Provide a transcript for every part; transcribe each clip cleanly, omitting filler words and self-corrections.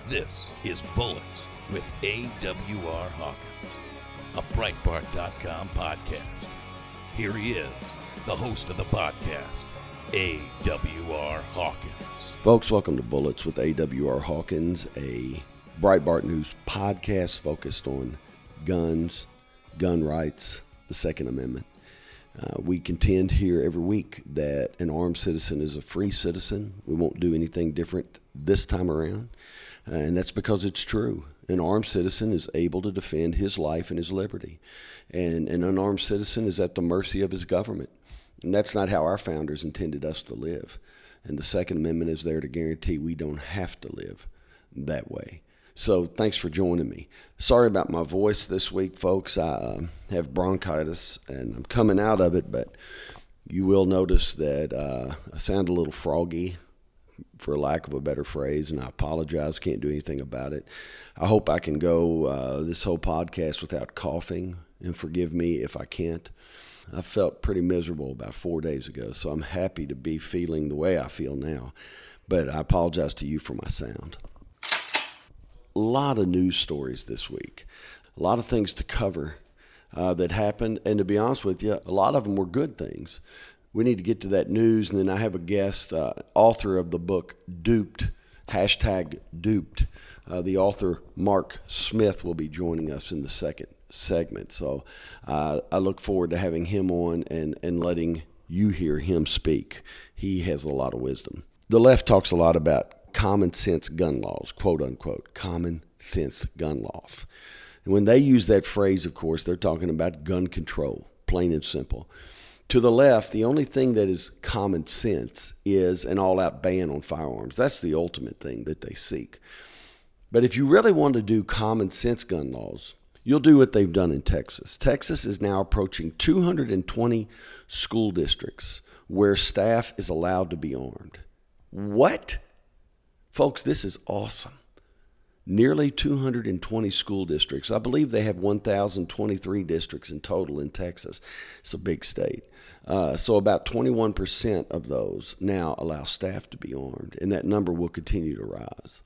This is Bullets with AWR Hawkins, a Breitbart.com podcast. Here he is, the host of the podcast, AWR Hawkins. Folks, welcome to Bullets with AWR Hawkins, a Breitbart News podcast focused on guns, gun rights, the Second Amendment. We contend here every week that an armed citizen is a free citizen. We won't do anything different this time around, and that's because it's true. An armed citizen is able to defend his life and his liberty, and an unarmed citizen is at the mercy of his government. And that's not how our founders intended us to live. And the Second Amendment is there to guarantee we don't have to live that way. So thanks for joining me. Sorry about my voice this week, folks. I have bronchitis, and I'm coming out of it, but you will notice that I sound a little froggy, for lack of a better phrase, and I apologize. Can't do anything about it. I hope I can go this whole podcast without coughing, and forgive me if I can't. I felt pretty miserable about 4 days ago, so I'm happy to be feeling the way I feel now, but I apologize to you for my sound. A lot of news stories this week, a lot of things to cover that happened, and to be honest with you, a lot of them were good things. We need to get to that news, and then I have a guest, author of the book Duped, #Duped. The author, Mark Smith, will be joining us in the second segment, so I look forward to having him on and letting you hear him speak. He has a lot of wisdom. The left talks a lot about common sense gun laws, quote unquote, common sense gun laws. And when they use that phrase, of course, they're talking about gun control, plain and simple. To the left, the only thing that is common sense is an all-out ban on firearms. That's the ultimate thing that they seek. But if you really want to do common sense gun laws, you'll do what they've done in Texas. Texas is now approaching 220 school districts where staff is allowed to be armed. What? Folks, this is awesome. Nearly 220 school districts. I believe they have 1,023 districts in total in Texas. It's a big state. So about 21% of those now allow staff to be armed, and that number will continue to rise.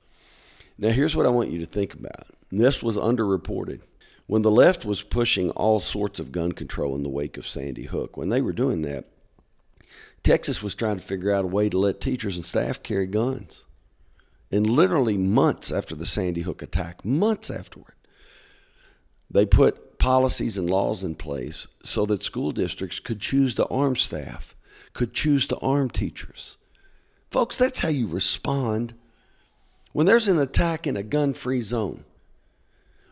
Now, here's what I want you to think about. This was underreported. When the left was pushing all sorts of gun control in the wake of Sandy Hook, when they were doing that, Texas was trying to figure out a way to let teachers and staff carry guns. And literally months after the Sandy Hook attack, months afterward, they put policies and laws in place so that school districts could choose to arm staff, could choose to arm teachers. Folks, that's how you respond when there's an attack in a gun-free zone.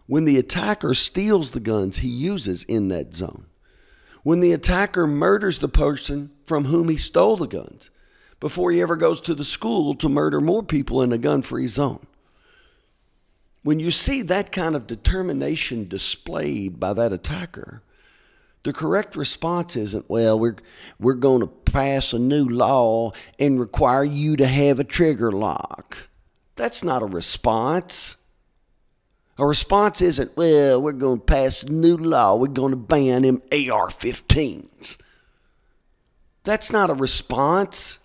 When the attacker steals the guns he uses in that zone. When the attacker murders the person from whom he stole the guns before he ever goes to the school to murder more people in a gun-free zone. When you see that kind of determination displayed by that attacker, the correct response isn't, well, we're going to pass a new law and require you to have a trigger lock. That's not a response. A response isn't, well, we're going to pass a new law. We're going to ban them AR-15s. That's not a response.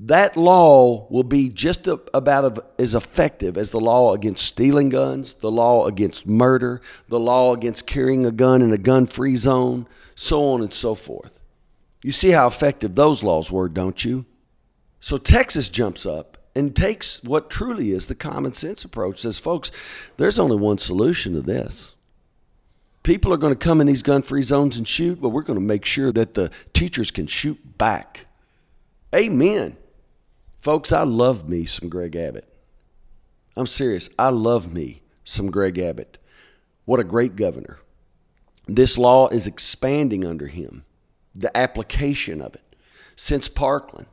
That law will be just about as effective as the law against stealing guns, the law against murder, the law against carrying a gun in a gun-free zone, so on and so forth. You see how effective those laws were, don't you? So Texas jumps up and takes what truly is the common sense approach, says, folks, there's only one solution to this. People are going to come in these gun-free zones and shoot. Well, we're going to make sure that the teachers can shoot back. Amen. Folks, I love me some Greg Abbott. I'm serious. I love me some Greg Abbott. What a great governor. This law is expanding under him, the application of it. Since Parkland,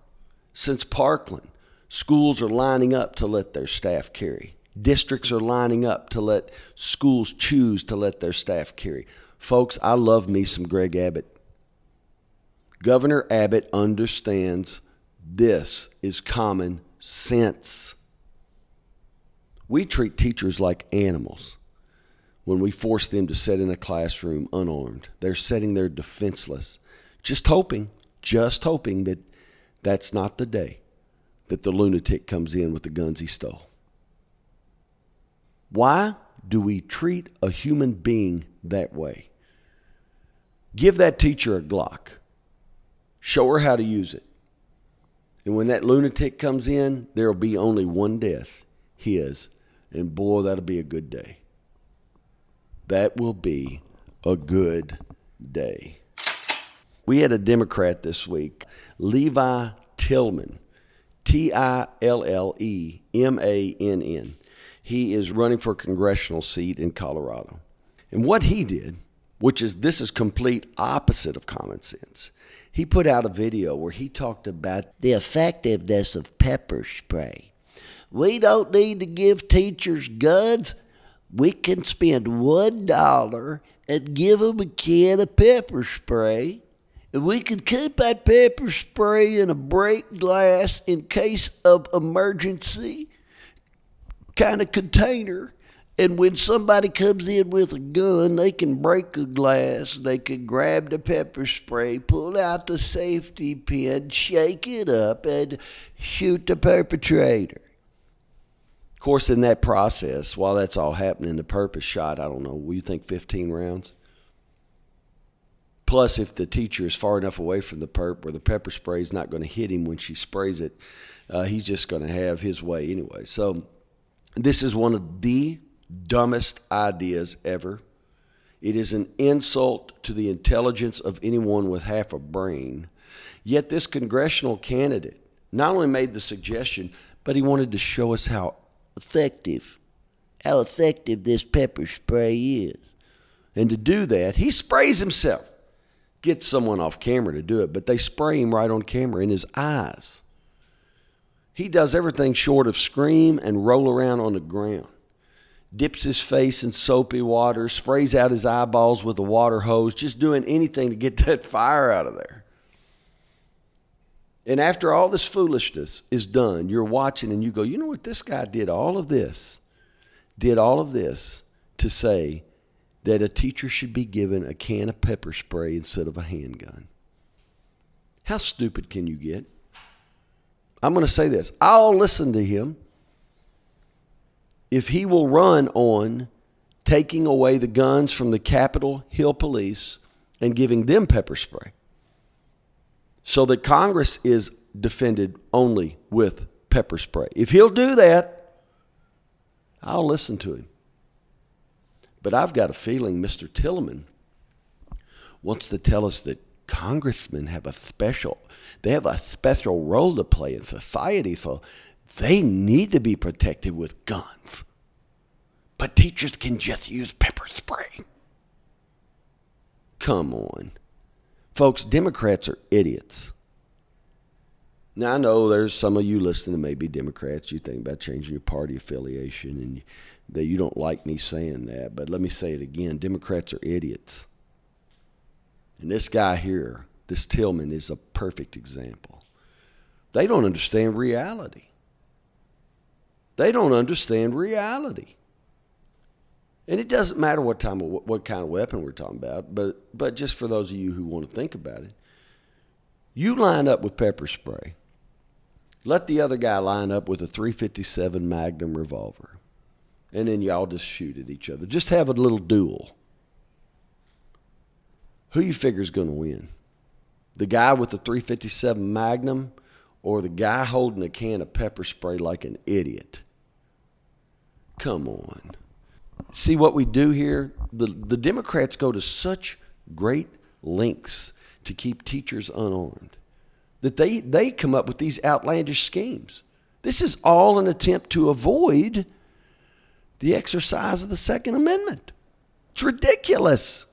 schools are lining up to let their staff carry. Districts are lining up to let schools choose to let their staff carry. Folks, I love me some Greg Abbott. Governor Abbott understands this is common sense. We treat teachers like animals when we force them to sit in a classroom unarmed. They're sitting there defenseless, just hoping that that's not the day that the lunatic comes in with the guns he stole. Why do we treat a human being that way? Give that teacher a Glock. Show her how to use it. And when that lunatic comes in, there will be only one death, his. And boy, that'll be a good day. That will be a good day. We had a Democrat this week, Levi Tillman, Tillemann. He is running for a congressional seat in Colorado. And what he did, this is complete opposite of common sense. He put out a video where he talked about the effectiveness of pepper spray. We don't need to give teachers guns. We can spend $1 and give them a can of pepper spray. And we can keep that pepper spray in a break glass in case of emergency kind of container. And when somebody comes in with a gun, they can break a glass, they can grab the pepper spray, pull out the safety pin, shake it up, and shoot the perpetrator. Of course, in that process, while that's all happening, the perp is shot, I don't know, what do you think, 15 rounds? Plus, if the teacher is far enough away from the perp where the pepper spray is not going to hit him when she sprays it, he's just going to have his way anyway. So this is one of the dumbest ideas ever. It is an insult to the intelligence of anyone with half a brain. Yet this congressional candidate not only made the suggestion, but he wanted to show us how effective this pepper spray is. And to do that, he sprays himself. Gets someone off camera to do it, but they spray him right on camera in his eyes. He does everything short of scream and roll around on the ground. Dips his face in soapy water, sprays out his eyeballs with a water hose, just doing anything to get that fire out of there. And after all this foolishness is done, you're watching and you go, you know what, this guy did all of this to say that a teacher should be given a can of pepper spray instead of a handgun. How stupid can you get? I'm going to say this. I'll listen to him if he will run on taking away the guns from the Capitol Hill police and giving them pepper spray so that Congress is defended only with pepper spray. If he'll do that, I'll listen to him. But I've got a feeling Mr. Tillman wants to tell us that congressmen have a special role to play in society, so they need to be protected with guns. But teachers can just use pepper spray. Come on. Folks, Democrats are idiots. Now, I know there's some of you listening that may be Democrats. You think about changing your party affiliation, and that you don't like me saying that. But let me say it again. Democrats are idiots. And this guy here, this Tillman, is a perfect example. They don't understand reality. They don't understand reality. And it doesn't matter what kind of weapon we're talking about, but just for those of you who want to think about it, you line up with pepper spray. Let the other guy line up with a .357 Magnum revolver. And then y'all just shoot at each other. Just have a little duel. Who you figure is going to win? The guy with the .357 Magnum or the guy holding a can of pepper spray like an idiot? Come on. See what we do here? The Democrats go to such great lengths to keep teachers unarmed that they come up with these outlandish schemes. This is all an attempt to avoid the exercise of the Second Amendment. It's ridiculous.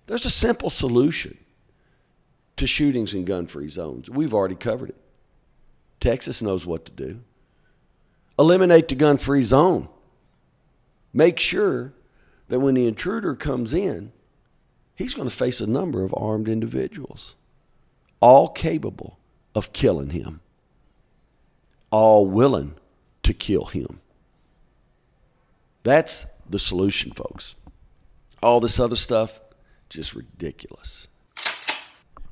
There's a simple solution to shootings in gun-free zones. We've already covered it. Texas knows what to do. Eliminate the gun-free zone. Make sure that when the intruder comes in, he's going to face a number of armed individuals, all capable of killing him, all willing to kill him. That's the solution, folks. All this other stuff, just ridiculous.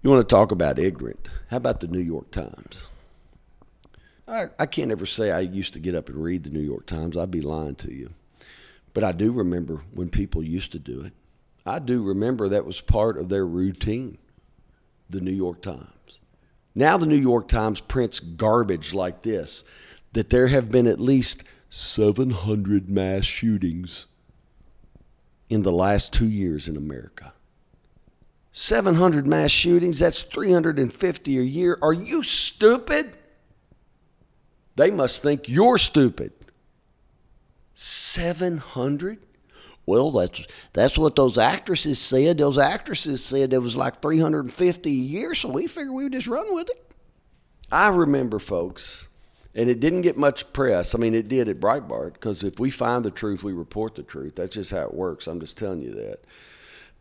You want to talk about ignorant? How about the New York Times? I can't ever say I used to get up and read the New York Times. I'd be lying to you. But I do remember when people used to do it. I do remember that was part of their routine, the New York Times. Now the New York Times prints garbage like this, that there have been at least 700 mass shootings in the last 2 years in America. 700 mass shootings, that's 350 a year. Are you stupid? They must think you're stupid. 700? Well, that's what those actresses said. Those actresses said there was like 350 a year, so we figured we would just run with it. I remember, folks, and it didn't get much press. I mean, it did at Breitbart, because if we find the truth, we report the truth. That's just how it works. I'm just telling you that.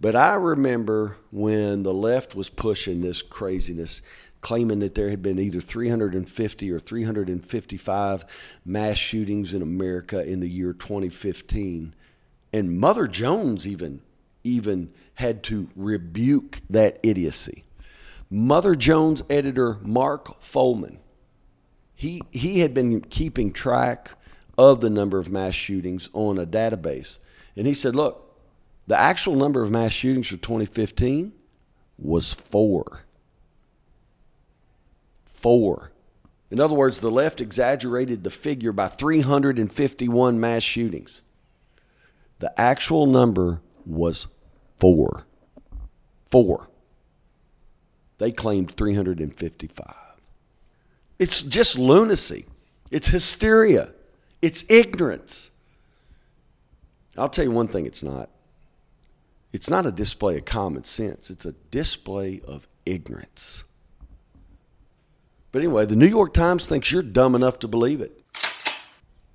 But I remember when the left was pushing this craziness, claiming that there had been either 350 or 355 mass shootings in America in the year 2015. And Mother Jones even had to rebuke that idiocy. Mother Jones editor Mark Folman, he had been keeping track of the number of mass shootings on a database. And he said, look, the actual number of mass shootings for 2015 was 4. 4. In other words, the left exaggerated the figure by 351 mass shootings. The actual number was 4. 4. They claimed 355. It's just lunacy. It's hysteria. It's ignorance. I'll tell you one thing it's not. It's not a display of common sense. It's a display of ignorance. But anyway, the New York Times thinks you're dumb enough to believe it.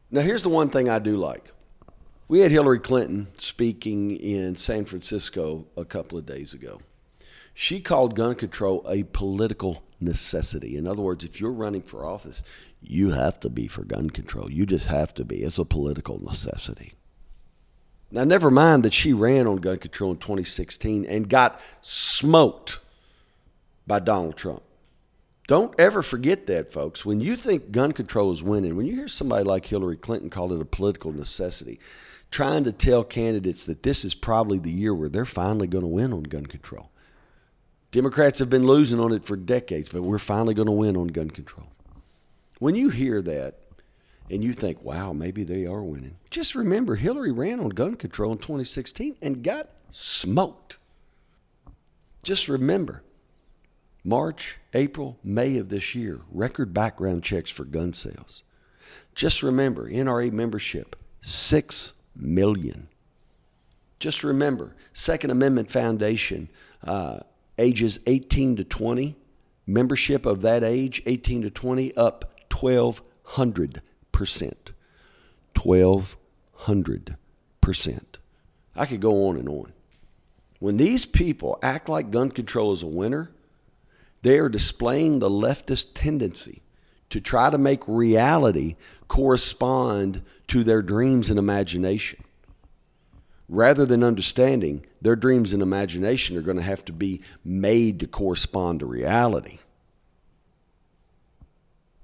Now, here's the one thing I do like. We had Hillary Clinton speaking in San Francisco a couple of days ago. She called gun control a political necessity. In other words, if you're running for office, you have to be for gun control. You just have to be. It's a political necessity. Now, never mind that she ran on gun control in 2016 and got smoked by Donald Trump. Don't ever forget that, folks. When you think gun control is winning, when you hear somebody like Hillary Clinton call it a political necessity, trying to tell candidates that this is probably the year where they're finally going to win on gun control. Democrats have been losing on it for decades, but we're finally going to win on gun control. When you hear that and you think, wow, maybe they are winning, just remember Hillary ran on gun control in 2016 and got smoked. Just remember, March, April, May of this year, record background checks for gun sales. Just remember, NRA membership, 6 million. Just remember, Second Amendment Foundation, ages 18 to 20, membership of that age, 18 to 20, up 1,200%. 1,200%. I could go on and on. When these people act like gun control is a winner, they are displaying the leftist tendency to try to make reality correspond to their dreams and imagination. Rather than understanding their dreams and imagination are going to have to be made to correspond to reality.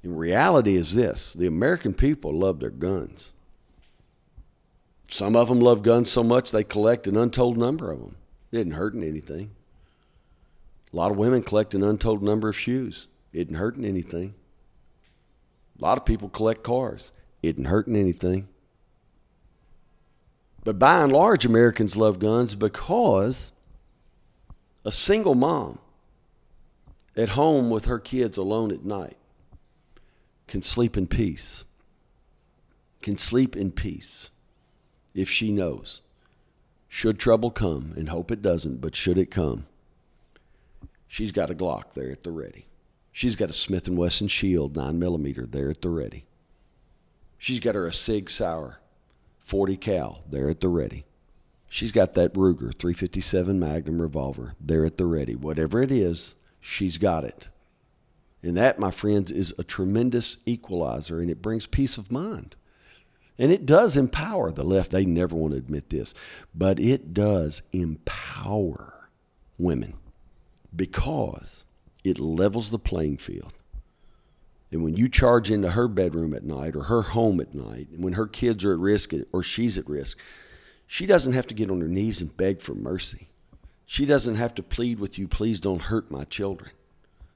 And reality is this: the American people love their guns. Some of them love guns so much they collect an untold number of them. It isn't hurting anything. A lot of women collect an untold number of shoes. It isn't hurting anything. A lot of people collect cars. It isn't hurting anything. But by and large, Americans love guns because a single mom at home with her kids alone at night can sleep in peace. Can sleep in peace if she knows, should trouble come, and hope it doesn't, but should it come, she's got a Glock there at the ready. She's got a Smith & Wesson Shield 9mm there at the ready. She's got her a Sig Sauer 40 cal there at the ready. She's got that Ruger 357 Magnum revolver there at the ready. Whatever it is, she's got it. And that, my friends, is a tremendous equalizer, and it brings peace of mind. And it does empower the left. They never want to admit this, but it does empower women because it levels the playing field. And when you charge into her bedroom at night or her home at night, and when her kids are at risk or she's at risk, she doesn't have to get on her knees and beg for mercy. She doesn't have to plead with you, please don't hurt my children.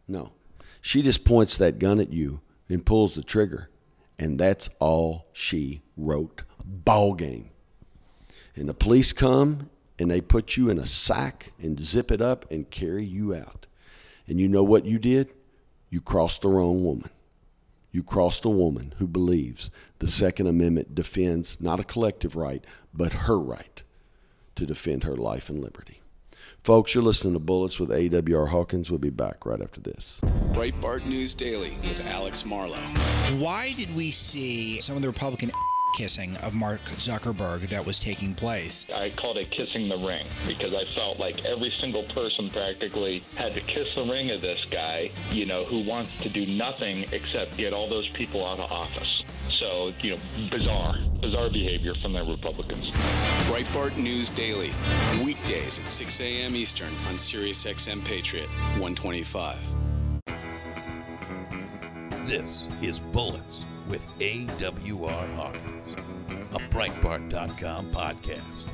No. She just points that gun at you and pulls the trigger. And that's all she wrote. Ball game. And the police come and they put you in a sack and zip it up and carry you out. And you know what you did? You crossed the wrong woman. You crossed a woman who believes the Second Amendment defends not a collective right, but her right to defend her life and liberty. Folks, you're listening to Bullets with AWR Hawkins. We'll be back right after this. Breitbart News Daily with Alex Marlowe. Why did we see some of the Republican kissing of Mark Zuckerberg that was taking place? I called it kissing the ring because I felt like every single person practically had to kiss the ring of this guy, who wants to do nothing except get all those people out of office. So, bizarre behavior from the Republicans. Breitbart News Daily, weekdays at 6 a.m. Eastern on Sirius XM Patriot 125. This is Bullets with AWR Hawkins, a Breitbart.com podcast.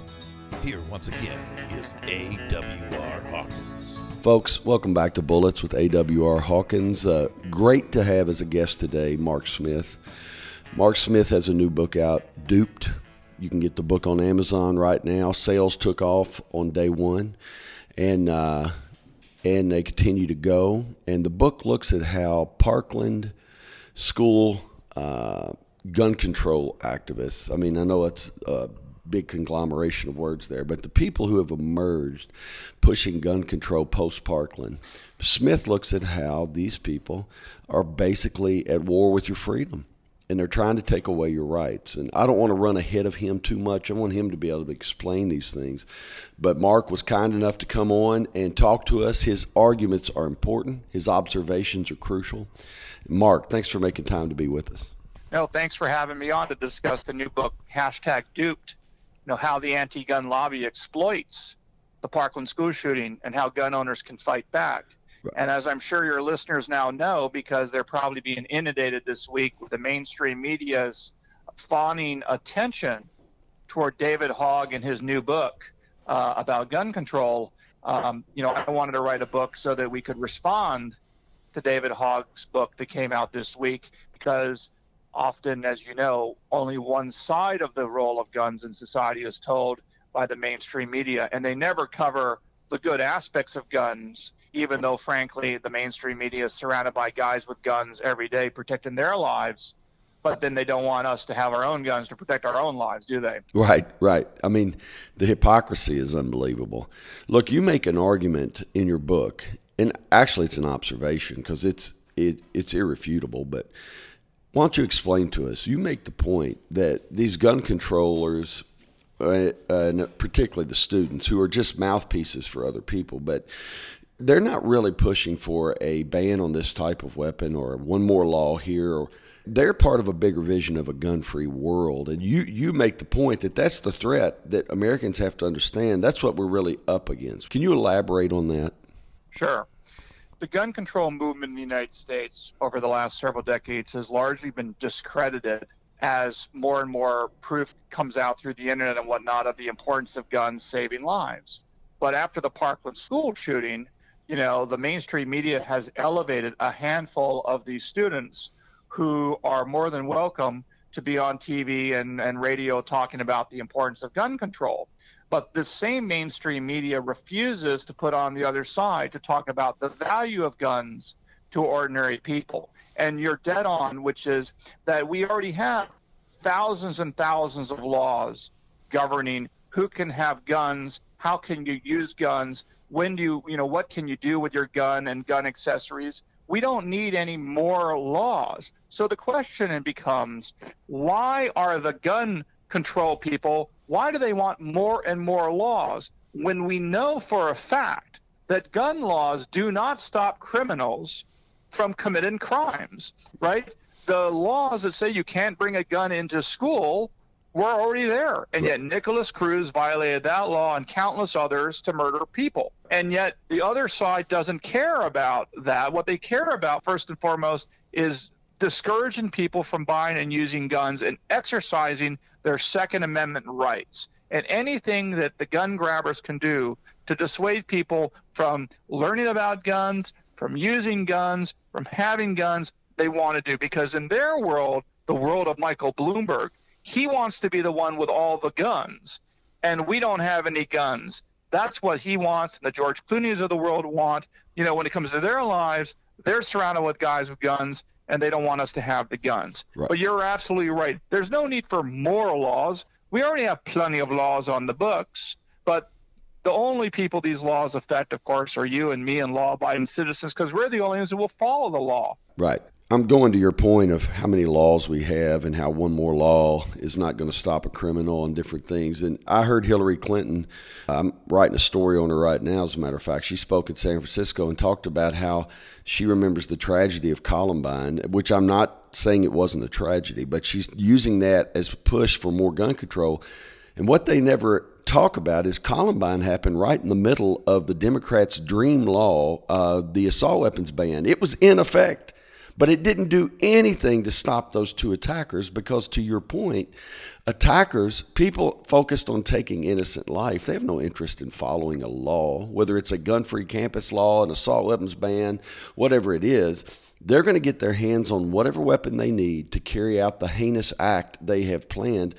Here once again is AWR Hawkins. Folks, welcome back to Bullets with AWR Hawkins. Great to have as a guest today Mark Smith. Mark Smith has a new book out, Duped. You can get the book on Amazon right now. Sales took off on day one, and they continue to go. And the book looks at how Parkland school gun control activists, I mean, I know it's a big conglomeration of words there, but the people who have emerged pushing gun control post-Parkland, Smith looks at how these people are basically at war with your freedom. And they're trying to take away your rights. And I don't want to run ahead of him too much. I want him to be able to explain these things. But Mark was kind enough to come on and talk to us. His arguments are important. His observations are crucial. Mark, thanks for making time to be with us. No, thanks for having me on to discuss the new book, #Duped, how the anti-gun lobby exploits the Parkland school shooting and how gun owners can fight back. And as I'm sure your listeners now know, because they're probably being inundated this week with the mainstream media's fawning attention toward David Hogg and his new book about gun control, I wanted to write a book so that we could respond to David Hogg's book that came out this week, because often, as you know, only one side of the role of guns in society is told by the mainstream media, and they never cover the good aspects of guns, even though, frankly, the mainstream media is surrounded by guys with guns every day protecting their lives, but then they don't want us to have our own guns to protect our own lives, do they? Right. I mean, the hypocrisy is unbelievable. Look, you make an argument in your book, and actually it's an observation because it's irrefutable, but why don't you explain to us, you make the point that these gun controllers, and particularly the students who are just mouthpieces for other people, but they're not really pushing for a ban on this type of weapon or one more law here. They're part of a bigger vision of a gun-free world. And you make the point that that's the threat that Americans have to understand. That's what we're really up against. Can you elaborate on that? Sure. The gun control movement in the United States over the last several decades has largely been discredited as more and more proof comes out through the internet and whatnot of the importance of guns saving lives. But after the Parkland school shooting, the mainstream media has elevated a handful of these students who are more than welcome to be on TV and radio talking about the importance of gun control. But the same mainstream media refuses to put on the other side to talk about the value of guns to ordinary people. And you're dead on, which is that we already have thousands and thousands of laws governing who can have guns, how can you use guns, when do what can you do with your gun and gun accessories. We don't need any more laws. So the question becomes, why are the gun control people, why do they want more and more laws when we know for a fact that gun laws do not stop criminals from committing crimes, right? The laws that say you can't bring a gun into school were already there. And yet Nicholas Cruz violated that law and countless others to murder people. And yet the other side doesn't care about that. What they care about, first and foremost, is discouraging people from buying and using guns and exercising their Second Amendment rights. And anything that the gun grabbers can do to dissuade people from learning about guns, from using guns, from having guns, they want to do. Because in their world, the world of Michael Bloomberg, he wants to be the one with all the guns. And we don't have any guns. That's what he wants, and the George Clooney's of the world want. You know, when it comes to their lives, they're surrounded with guys with guns, and they don't want us to have the guns. Right. But you're absolutely right. There's no need for moral laws. We already have plenty of laws on the books, but the only people these laws affect, of course, are you and me and law-abiding citizens, because we're the only ones who will follow the law. Right. I'm going to your point of how many laws we have and how one more law is not going to stop a criminal and different things. And I heard Hillary Clinton, I'm writing a story on her right now, as a matter of fact. She spoke in San Francisco and talked about how she remembers the tragedy of Columbine, which I'm not saying it wasn't a tragedy, but she's using that as a push for more gun control. And what they never talk about is Columbine happened right in the middle of the Democrats' dream law, the assault weapons ban. It was in effect. But it didn't do anything to stop those two attackers because, to your point, attackers, people focused on taking innocent life, they have no interest in following a law, whether it's a gun-free campus law, an assault weapons ban, whatever it is. They're going to get their hands on whatever weapon they need to carry out the heinous act they have planned.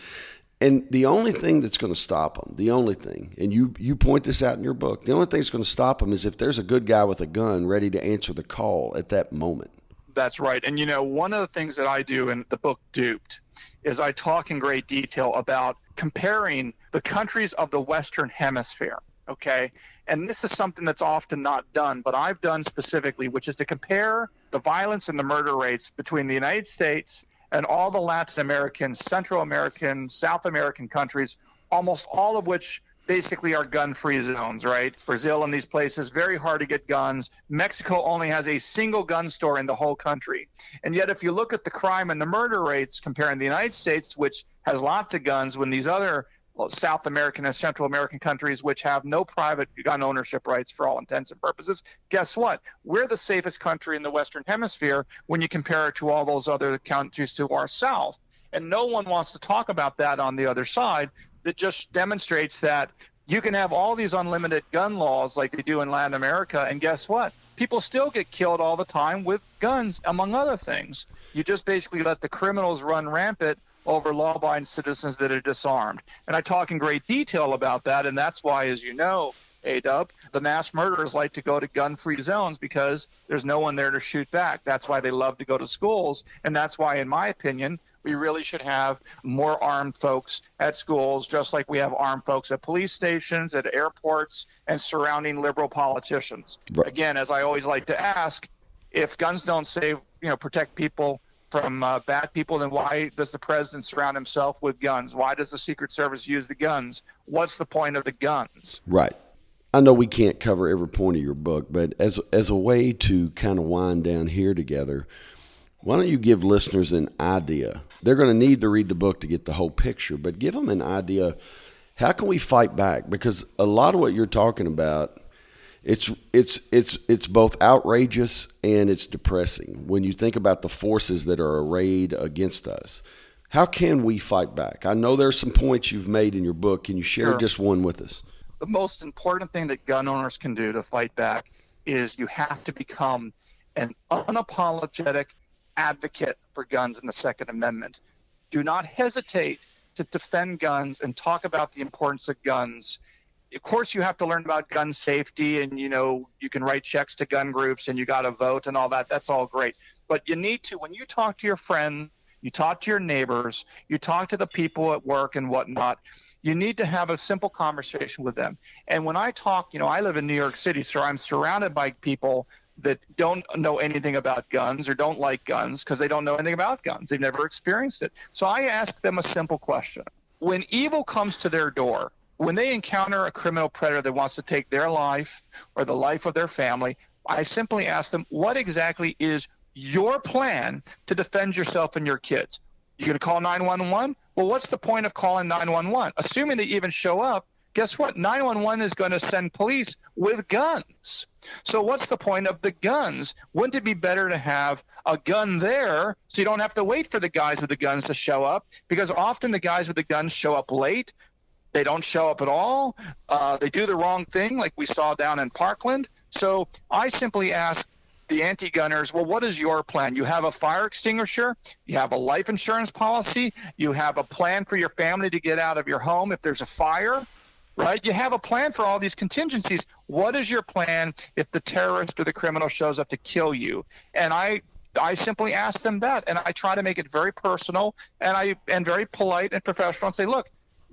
And the only thing that's going to stop them, the only thing, and you point this out in your book, the only thing that's going to stop them is if there's a good guy with a gun ready to answer the call at that moment. That's right. And, you know, one of the things that I do in the book Duped is I talk in great detail about comparing the countries of the Western Hemisphere, okay? And this is something that's often not done, but I've done specifically, which is to compare the violence and the murder rates between the United States and all the Latin American, Central American, South American countries, almost all of which basically are gun-free zones, right? Brazil and these places, very hard to get guns. Mexico only has a single gun store in the whole country. And yet if you look at the crime and the murder rates comparing the United States, which has lots of guns, when these other South American and Central American countries, which have no private gun ownership rights for all intents and purposes, guess what? We're the safest country in the Western Hemisphere when you compare it to all those other countries to our south. And no one wants to talk about that on the other side. That just demonstrates that you can have all these unlimited gun laws like they do in Latin America, and guess what? People still get killed all the time with guns, among other things. You just basically let the criminals run rampant over law-abiding citizens that are disarmed. And I talk in great detail about that, and that's why, as you know, A-Dub, the mass murderers like to go to gun-free zones because there's no one there to shoot back. That's why they love to go to schools, and that's why, in my opinion, we really should have more armed folks at schools, just like we have armed folks at police stations, at airports, and surrounding liberal politicians. Right. Again, as I always like to ask, if guns don't protect people from bad people, then why does the president surround himself with guns? Why does the Secret Service use the guns? What's the point of the guns? Right. I know we can't cover every point of your book, but as a way to kind of wind down here together, why don't you give listeners an idea? They're going to need to read the book to get the whole picture, but give them an idea. How can we fight back? Because a lot of what you're talking about, it's both outrageous and it's depressing when you think about the forces that are arrayed against us. How can we fight back? I know there's some points you've made in your book. Can you share just one with us? The most important thing that gun owners can do to fight back is you have to become an unapologetic advocate for guns in the Second Amendment. Do not hesitate to defend guns and talk about the importance of guns. Of course, you have to learn about gun safety, and you can write checks to gun groups and you got to vote and all that. That's all great. But you need to, when you talk to your friend, you talk to your neighbors, you talk to the people at work and whatnot, you need to have a simple conversation with them. And when I talk, I live in New York City, so I'm surrounded by people that don't know anything about guns or don't like guns because they don't know anything about guns. They've never experienced it. So I ask them a simple question. When evil comes to their door, when they encounter a criminal predator that wants to take their life or the life of their family, I simply ask them, what exactly is your plan to defend yourself and your kids? You're going to call 911? Well, what's the point of calling 911? Assuming they even show up, guess what? 911 is going to send police with guns. So what's the point of the guns? Wouldn't it be better to have a gun there so you don't have to wait for the guys with the guns to show up? Because often the guys with the guns show up late. They don't show up at all. They do the wrong thing like we saw down in Parkland. So I simply ask the anti-gunners, well, what is your plan? You have a fire extinguisher, you have a life insurance policy, you have a plan for your family to get out of your home if there's a fire, right? You have a plan for all these contingencies. What is your plan if the terrorist or the criminal shows up to kill you? And I simply ask them that, and I try to make it very personal and very polite and professional and say, look,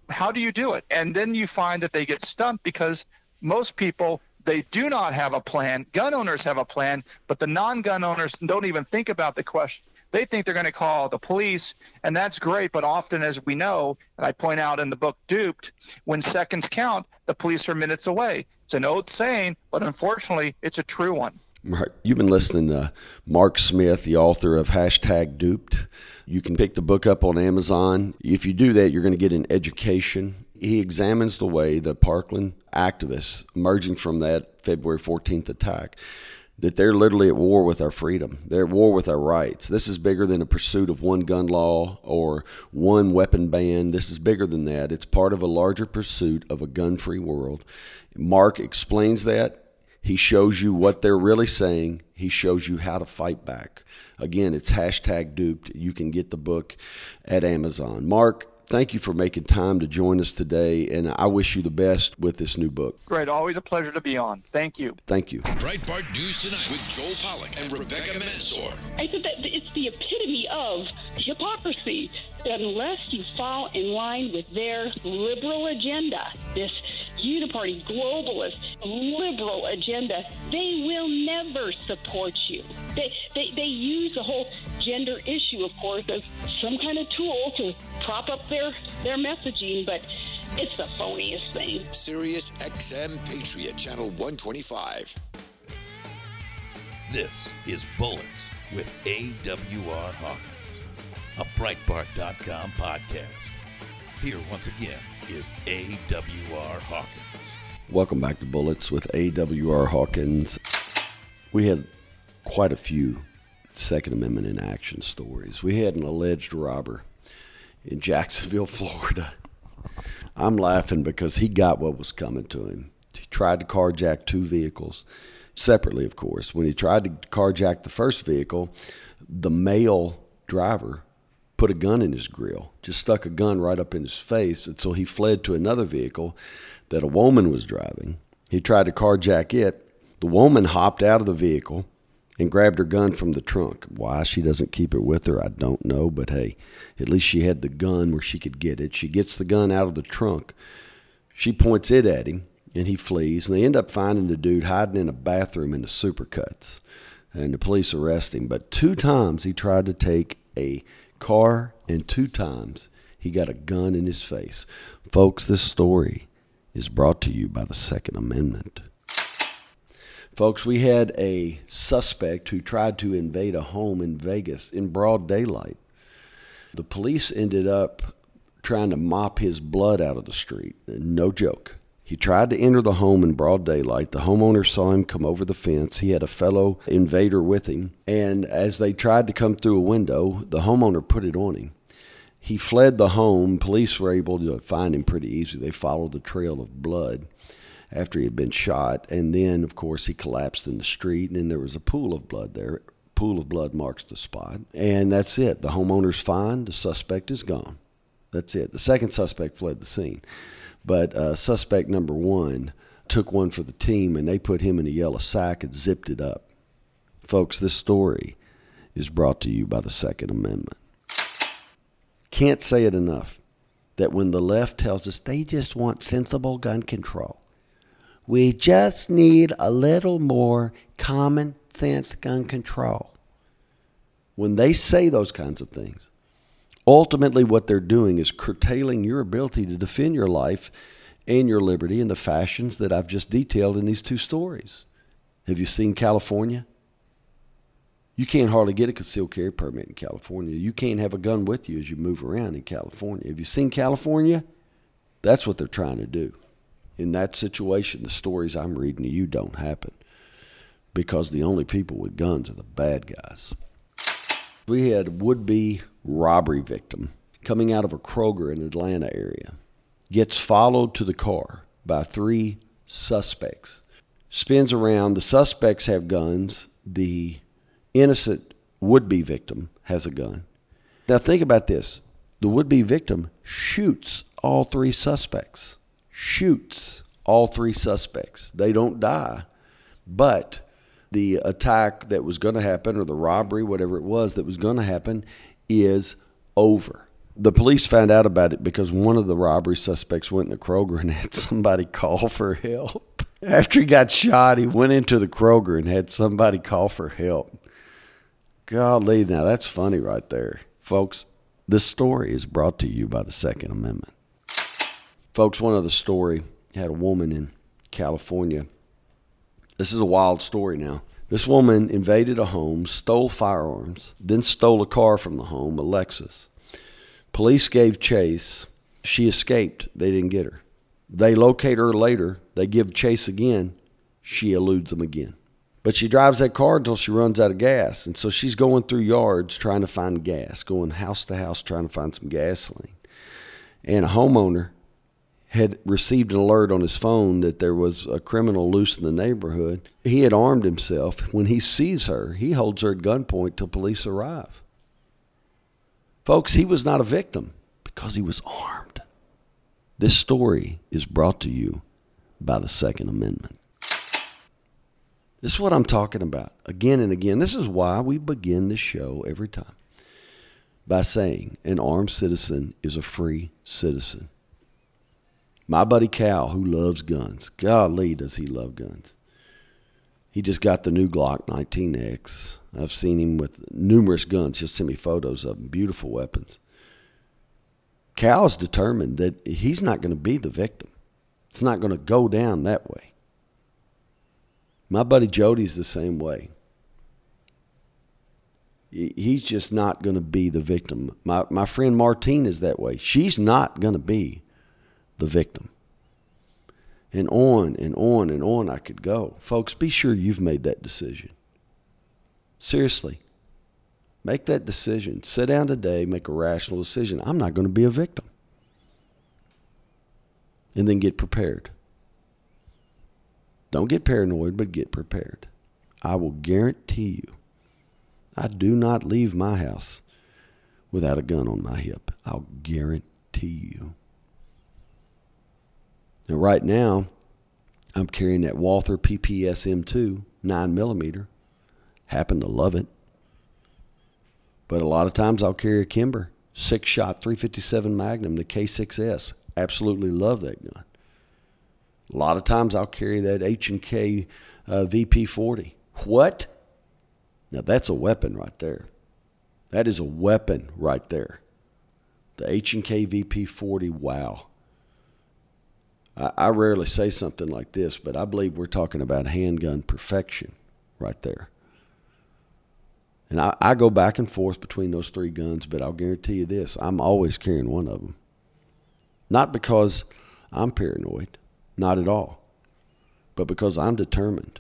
how do you do it? And then you find that they get stumped because most people, they do not have a plan. Gun owners have a plan, but the non-gun owners don't even think about the question. They think they're going to call the police, and that's great. But often, as we know, and I point out in the book Duped, when seconds count, the police are minutes away. It's an old saying, but unfortunately, it's a true one. Right. You've been listening to Mark Smith, the author of #Duped. You can pick the book up on Amazon. If you do that, you're going to get an education. He examines the way the Parkland activists emerging from that February 14th attack, that they're literally at war with our freedom. They're at war with our rights. This is bigger than a pursuit of one gun law or one weapon ban. This is bigger than that. It's part of a larger pursuit of a gun-free world. Mark explains that. He shows you what they're really saying. He shows you how to fight back. Again, it's #Duped. You can get the book at Amazon. Mark, thank you for making time to join us today, and I wish you the best with this new book. Great. Always a pleasure to be on. Thank you. Thank you. Breitbart News Tonight with Joel Pollack and Rebecca Mansour. I said that it's the epitome of hypocrisy. Unless you fall in line with their liberal agenda, this uniparty, globalist, liberal agenda, they will never support you. They use the whole gender issue, of course, as some kind of tool to prop up their messaging, but it's the phoniest thing. Sirius XM Patriot, Channel 125. This is Bullets with AWR Hawkins, a Breitbart.com podcast. Here once again is AWR Hawkins. Welcome back to Bullets with AWR Hawkins. We had quite a few Second Amendment in action stories. We had an alleged robber in Jacksonville, Florida. I'm laughing because he got what was coming to him. He tried to carjack two vehicles, separately, of course. When he tried to carjack the first vehicle, the male driver put a gun in his grill, just stuck a gun right up in his face, and so he fled to another vehicle that a woman was driving. He tried to carjack it. The woman hopped out of the vehicle and grabbed her gun from the trunk. Why she doesn't keep it with her, I don't know, but hey, at least she had the gun where she could get it. She gets the gun out of the trunk. She points it at him, and he flees, and they end up finding the dude hiding in a bathroom in the Supercuts, and the police arrest him. But 2 times he tried to take a car, and 2 times he got a gun in his face. Folks, this story is brought to you by the Second Amendment. Folks, we had a suspect who tried to invade a home in Vegas in broad daylight. The police ended up trying to mop his blood out of the street. No joke. He tried to enter the home in broad daylight. The homeowner saw him come over the fence. He had a fellow invader with him. And as they tried to come through a window, the homeowner put it on him. He fled the home. Police were able to find him pretty easily. They followed the trail of blood after he had been shot. And then, of course, he collapsed in the street, and then there was a pool of blood there. Pool of blood marks the spot. And that's it. The homeowner's fine. The suspect is gone. That's it. The second suspect fled the scene. But suspect number 1 took one for the team, and they put him in a yellow sack and zipped it up. Folks, this story is brought to you by the Second Amendment. Can't say it enough that when the left tells us they just want sensible gun control, we just need a little more common sense gun control. When they say those kinds of things, ultimately what they're doing is curtailing your ability to defend your life and your liberty in the fashions that I've just detailed in these 2 stories. Have you seen California? You can't hardly get a concealed carry permit in California. You can't have a gun with you as you move around in California. Have you seen California? That's what they're trying to do. In that situation, the stories I'm reading to you don't happen, because the only people with guns are the bad guys. We had a would-be robbery victim coming out of a Kroger in Atlanta area. Gets followed to the car by 3 suspects. Spins around. The suspects have guns. The innocent would-be victim has a gun. Now think about this. The would-be victim shoots all 3 suspects. Shoots all 3 suspects. They don't die, but the attack that was going to happen, or the robbery, whatever it was that was going to happen, is over. The police found out about it because one of the robbery suspects went into Kroger and had somebody call for help. After he got shot, he went into the Kroger and had somebody call for help. Golly, now that's funny right there. Folks, this story is brought to you by the Second Amendment. Folks, one other story. Had a woman in California. This is a wild story now. This woman invaded a home, stole firearms, then stole a car from the home, a Lexus. Police gave chase. She escaped. They didn't get her. They locate her later. They give chase again. She eludes them again. But she drives that car until she runs out of gas. And so she's going through yards trying to find gas, going house to house trying to find some gasoline. And a homeowner had received an alert on his phone that there was a criminal loose in the neighborhood. He had armed himself. When he sees her, he holds her at gunpoint till police arrive. Folks, he was not a victim because he was armed. This story is brought to you by the Second Amendment. This is what I'm talking about again and again. This is why we begin this show every time by saying an armed citizen is a free citizen. My buddy Cal, who loves guns, golly, does he love guns. He just got the new Glock 19X. I've seen him with numerous guns. He'll send me photos of them, beautiful weapons. Cal is determined that he's not going to be the victim. It's not going to go down that way. My buddy Jody's the same way. He's just not going to be the victim. My friend Martine is that way. She's not going to be the victim. And on and on and on I could go. Folks, be sure you've made that decision. Seriously. Make that decision. Sit down today, make a rational decision. I'm not going to be a victim. And then get prepared. Don't get paranoid, but get prepared. I will guarantee you, I do not leave my house without a gun on my hip. I'll guarantee you. Now, right now, I'm carrying that Walther PPS M2 9mm. Happen to love it. But a lot of times I'll carry a Kimber 6-shot 357 Magnum, the K6S. Absolutely love that gun. A lot of times I'll carry that H&K VP40. What? Now that's a weapon right there. That is a weapon right there. The H&K VP40, wow. I rarely say something like this, but I believe we're talking about handgun perfection right there. And I go back and forth between those 3 guns, but I'll guarantee you this, I'm always carrying one of them. Not because I'm paranoid, not at all, but because I'm determined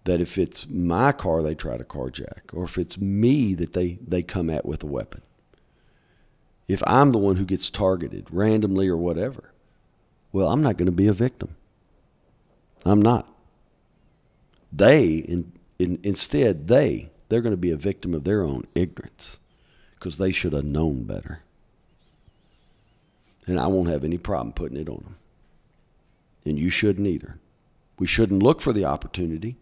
that if it's my car they try to carjack, or if it's me that they come at with a weapon, if I'm the one who gets targeted randomly or whatever, well, I'm not going to be a victim. I'm not. Instead, they're going to be a victim of their own ignorance because they should have known better. And I won't have any problem putting it on them. And you shouldn't either. We shouldn't look for the opportunity.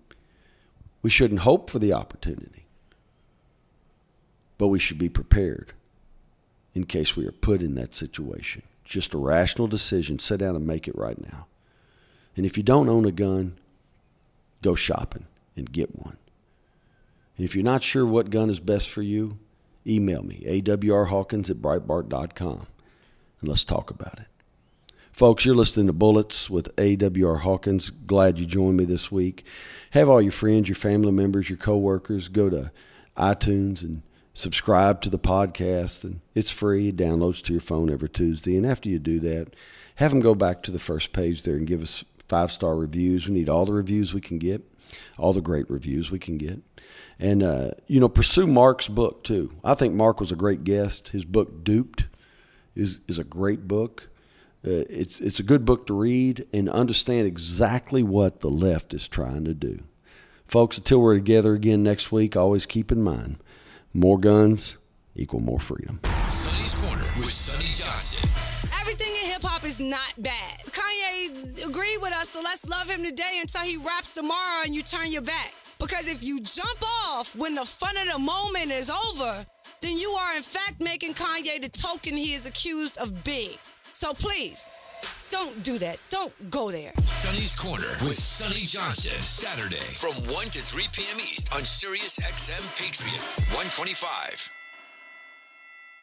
We shouldn't hope for the opportunity. But we should be prepared in case we are put in that situation. Just a rational decision. Sit down and make it right now. And if you don't own a gun, go shopping and get one. And if you're not sure what gun is best for you, email me, awrhawkins@breitbart.com, and let's talk about it. Folks, you're listening to Bullets with AWR Hawkins. Glad you joined me this week. Have all your friends, your family members, your coworkers go to iTunes and subscribe to the podcast, and it's free. It downloads to your phone every Tuesday. And after you do that, have them go back to the first page there and give us 5-star reviews. We need all the reviews we can get, all the great reviews we can get. And, pursue Mark's book, too. I think Mark was a great guest. His book, Duped, is a great book. It's a good book to read and understand exactly what the left is trying to do. Folks, until we're together again next week, always keep in mind, more guns equal more freedom. Sonny's Corner with Sonny Johnson. Everything in hip-hop is not bad. Kanye agreed with us, so let's love him today until he raps tomorrow and you turn your back. Because if you jump off when the fun of the moment is over, then you are in fact making Kanye the token he is accused of being. So please, don't do that. Don't go there. Sonny's Corner with Sonny Johnson. Saturday from 1 to 3 p.m. East on Sirius XM Patriot 125.